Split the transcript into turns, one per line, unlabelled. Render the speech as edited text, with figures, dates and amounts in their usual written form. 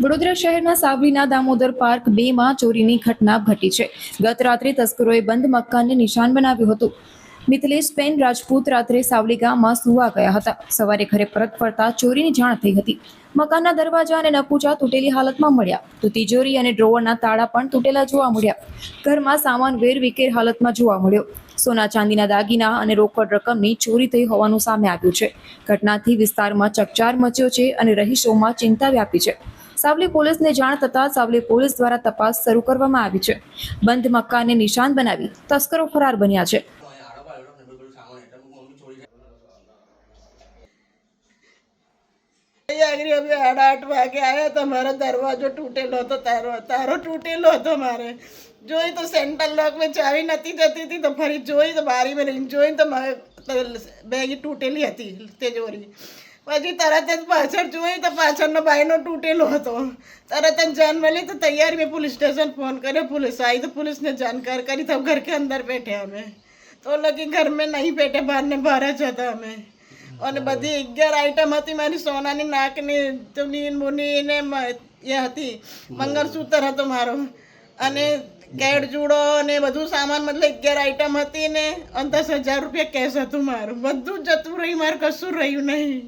વડોદરા શહેરના સાવલીના દામોદર પાર્ક 2 માં ચોરીની ઘટના ઘટી છે. ગત રાત્રે તસ્કરોએ બંધ મકાનને નિશાન બનાવ્યું હતું. મિથિલેશબેન રાજપૂત રાત્રે સાવલી ગામમાં સુવા ગયા હતા. સવારે ઘરે પરત ફરતા ચોરીની જાણ થઈ હતી. મકાનના દરવાજા અને નકુચા તૂટેલી હાલતમાં મળ્યા તો તિજોરી અને ડ્રોવરના તાળા પણ તૂટેલા જોવા મળ્યા. ઘરમાં સામાન વેરવિખેર હાલતમાં જોવા મળ્યો. સોના ચાંદીના દાગીના અને રોકડ રકમની ચોરી થઈ હોવાનું સામે આવ્યું છે. ઘટનાથી વિસ્તારમાં ચકચાર મચ્યો છે અને રહીશોમાં ચિંતા વ્યાપી છે. સાવલી પોલીસને જાણ થતાં સાવલી પોલીસ દ્વારા તપાસ શરૂ કરવામાં આવી છે. બંધ મકાનને નિશાન બનાવી તસ્કરો ફરાર બન્યા છે.
अभी 8:30 वागे आया तो हमारा दरवाજો टूटेलो હતો તારો તૂટેલો હતો. મારે જોઈ તો સેન્ટ્રલ લોક में ચાવી નથી જતી હતી તો ફરી જોઈ તો બારી में જોઈ તો બેગ તૂટેલી હતી તિજોરી. પછી તરત જ પાછળ જોઈ તો પાછળનો બાયનો તૂટેલો હતો. તરત જ जान मिली तो तैयारी में पुलिस स्टेशन फोन करे. पुलिस आई तो पुलिस ने जानकार करी तब घर के अंदर बैठे हमें तो लगी घर में नहीं बैठे बाहर ने बाहर જ હતા અમે. અને બધી 11 આઈટમ હતી મારી સોનાની નાકની તુની મુની ને એ હતી. મંગળસૂત્ર હતો મારો અને કેડ જુડો ને બધું સામાન મતલબ 11 આઈટમ હતી ને 10,000 રૂપિયા કેશ હતું મારું. બધું જ જતું રહ્યું, મારું કશું રહ્યું નહીં.